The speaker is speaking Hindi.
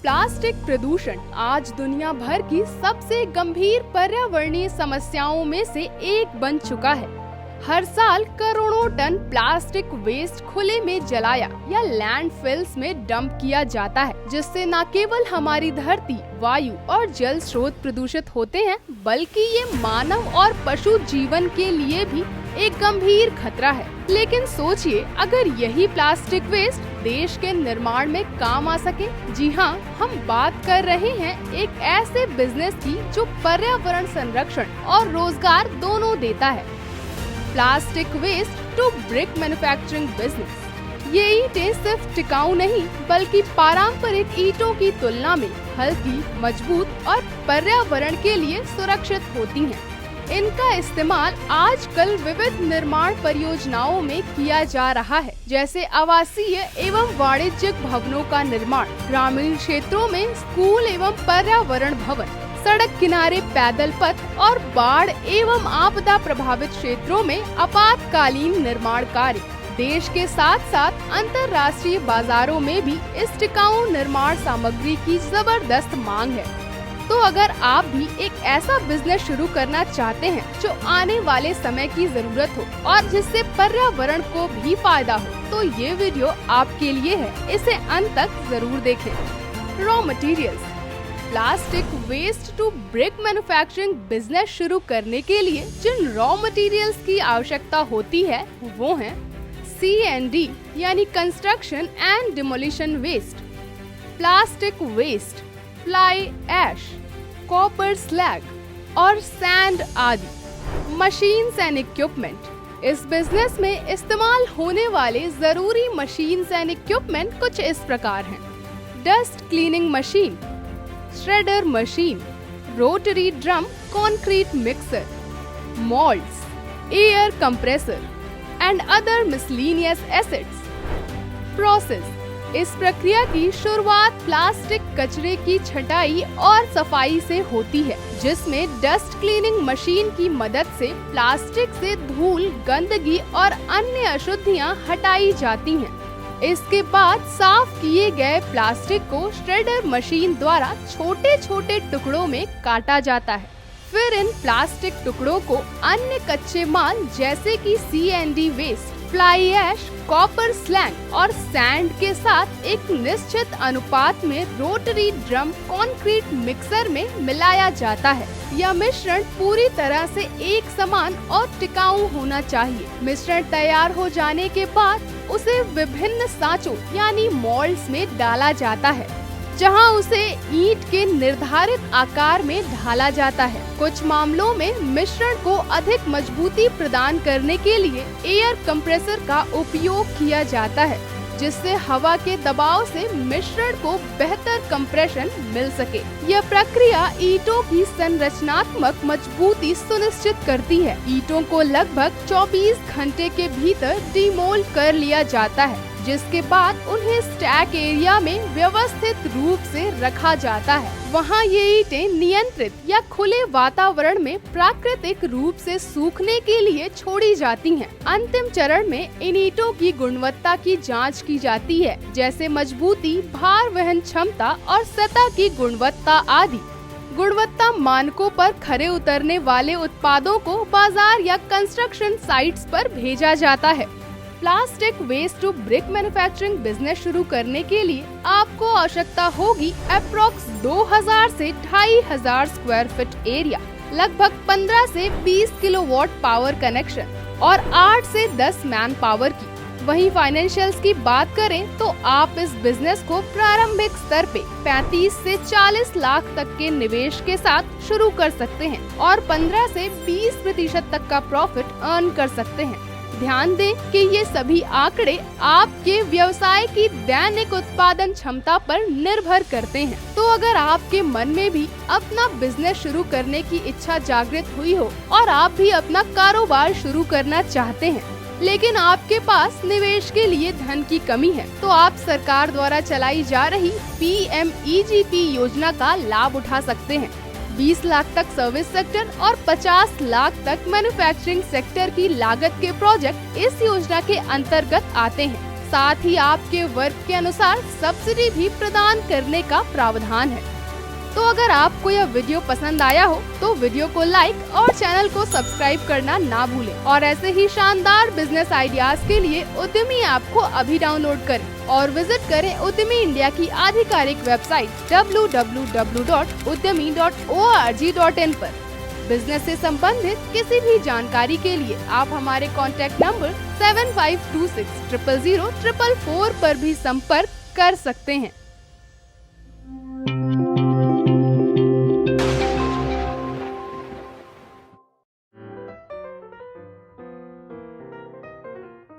प्लास्टिक प्रदूषण आज दुनिया भर की सबसे गंभीर पर्यावरणीय समस्याओं में से एक बन चुका है। हर साल करोड़ों टन प्लास्टिक वेस्ट खुले में जलाया या लैंडफिल्स में डंप किया जाता है, जिससे न केवल हमारी धरती, वायु और जल स्रोत प्रदूषित होते हैं, बल्कि ये मानव और पशु जीवन के लिए भी एक गंभीर खतरा है। लेकिन सोचिए, अगर यही प्लास्टिक वेस्ट देश के निर्माण में काम आ सके। जी हाँ, हम बात कर रहे हैं एक ऐसे बिजनेस की जो पर्यावरण संरक्षण और रोजगार दोनों देता है। Plastic waste to brick manufacturing business. ये ईंटें सिर्फ टिकाऊ नहीं, बल्कि पारंपरिक ईंटों की तुलना में हल्की, मजबूत और पर्यावरण के लिए सुरक्षित होती हैं। इनका इस्तेमाल आजकल विविध निर्माण परियोजनाओं में किया जा रहा है, जैसे आवासीय एवं वाणिज्यिक भवनों का निर्माण, ग्रामीण क्षेत्रों में स्कूल एवं पर्यावरण भवन, सड़क किनारे पैदल पथ और बाढ़ एवं आपदा प्रभावित क्षेत्रों में आपातकालीन निर्माण कार्य। देश के साथ साथ अंतर्राष्ट्रीय बाजारों में भी इस टिकाऊ निर्माण सामग्री की जबरदस्त मांग है। तो अगर आप भी एक ऐसा बिजनेस शुरू करना चाहते हैं जो आने वाले समय की जरूरत हो और जिससे पर्यावरण को भी फायदा हो, तो ये वीडियो आपके लिए है। इसे अंत तक जरूर देखें। Raw materials. Plastic waste to brick manufacturing business शुरू करने के लिए जिन रॉ मटेरियल्स की आवश्यकता होती है वो हैं C&D यानी construction and demolition waste, plastic waste, fly ash, copper slag और सैंड आदि। Machines and equipment. इस बिजनेस में इस्तेमाल होने वाले जरूरी मशीन्स एंड इक्विपमेंट कुछ इस प्रकार हैं: dust cleaning machine, shredder machine, rotary drum concrete mixer, moulds, air compressor and other miscellaneous acids. Process. इस प्रक्रिया की शुरुआत प्लास्टिक कचरे की छटाई और सफाई से होती है, जिसमें डस्ट क्लीनिंग मशीन की मदद से प्लास्टिक से धूल, गंदगी और अन्य अशुद्धियां हटाई जाती हैं। इसके बाद साफ किए गए प्लास्टिक को श्रेडर मशीन द्वारा छोटे छोटे टुकड़ों में काटा जाता है। फिर इन प्लास्टिक टुकड़ों को अन्य कच्चे माल जैसे कि C&D waste, fly ash, copper slag और सैंड के साथ एक निश्चित अनुपात में रोटरी ड्रम कंक्रीट मिक्सर में मिलाया जाता है। यह मिश्रण पूरी तरह से एक समान और टिकाऊ होना चाहिए। मिश्रण तैयार हो जाने के बाद उसे विभिन्न सांचों यानी मोल्ड्स में डाला जाता है, जहां उसे ईंट के निर्धारित आकार में ढाला जाता है। कुछ मामलों में मिश्रण को अधिक मजबूती प्रदान करने के लिए एयर कंप्रेसर का उपयोग किया जाता है, जिससे हवा के दबाव से मिश्रण को बेहतर कंप्रेशन मिल सके। यह प्रक्रिया ईंटों की संरचनात्मक मजबूती सुनिश्चित करती है। ईंटों को लगभग 24 घंटे के भीतर डीमोल्ड कर लिया जाता है, जिसके बाद उन्हें स्टैक एरिया में व्यवस्थित रूप से रखा जाता है। वहाँ ये ईंटें नियंत्रित या खुले वातावरण में प्राकृतिक रूप से सूखने के लिए छोड़ी जाती हैं। अंतिम चरण में इन ईंटों की गुणवत्ता की जांच की जाती है, जैसे मजबूती, भार वहन क्षमता और सतह की गुणवत्ता आदि। गुणवत्ता मानकों पर खरे उतरने वाले उत्पादों को बाजार या कंस्ट्रक्शन साइट्स पर भेजा जाता है। Plastic waste to brick manufacturing business शुरू करने के लिए आपको आवश्यकता होगी अप्रोक्स 2000 से 2500 स्क्वायर फीट एरिया, लगभग 15 से 20 किलोवाट पावर कनेक्शन और 8 से 10 मैन पावर की। वहीं फाइनेंशियल्स की बात करें तो आप इस बिजनेस को प्रारंभिक स्तर पे 35 से 40 लाख तक के निवेश के साथ शुरू कर सकते हैं और 15 से 20% तक का प्रॉफिट अर्न कर सकते हैं। ध्यान दें कि ये सभी आंकड़े आपके व्यवसाय की दैनिक उत्पादन क्षमता पर निर्भर करते हैं। तो अगर आपके मन में भी अपना बिजनेस शुरू करने की इच्छा जागृत हुई हो और आप भी अपना कारोबार शुरू करना चाहते हैं, लेकिन आपके पास निवेश के लिए धन की कमी है, तो आप सरकार द्वारा चलाई जा रही PMEGP योजना का लाभ उठा सकते हैं। 20 लाख तक सर्विस सेक्टर और 50 लाख तक मैन्युफैक्चरिंग सेक्टर की लागत के प्रोजेक्ट इस योजना के अंतर्गत आते हैं। साथ ही आपके वर्ग के अनुसार सब्सिडी भी प्रदान करने का प्रावधान है। तो अगर आपको यह वीडियो पसंद आया हो तो वीडियो को लाइक और चैनल को सब्सक्राइब करना ना भूलें और ऐसे ही शानदार बिजनेस आइडियाज के लिए उद्यमी ऐप को अभी डाउनलोड करें और विजिट करें उद्यमी इंडिया की आधिकारिक वेबसाइट www.udyami.org.in पर। बिजनेस से संबंधित किसी भी जानकारी के लिए आप हमारे कॉन्टैक्ट नंबर 7526 000 444 पर भी संपर्क कर सकते हैं।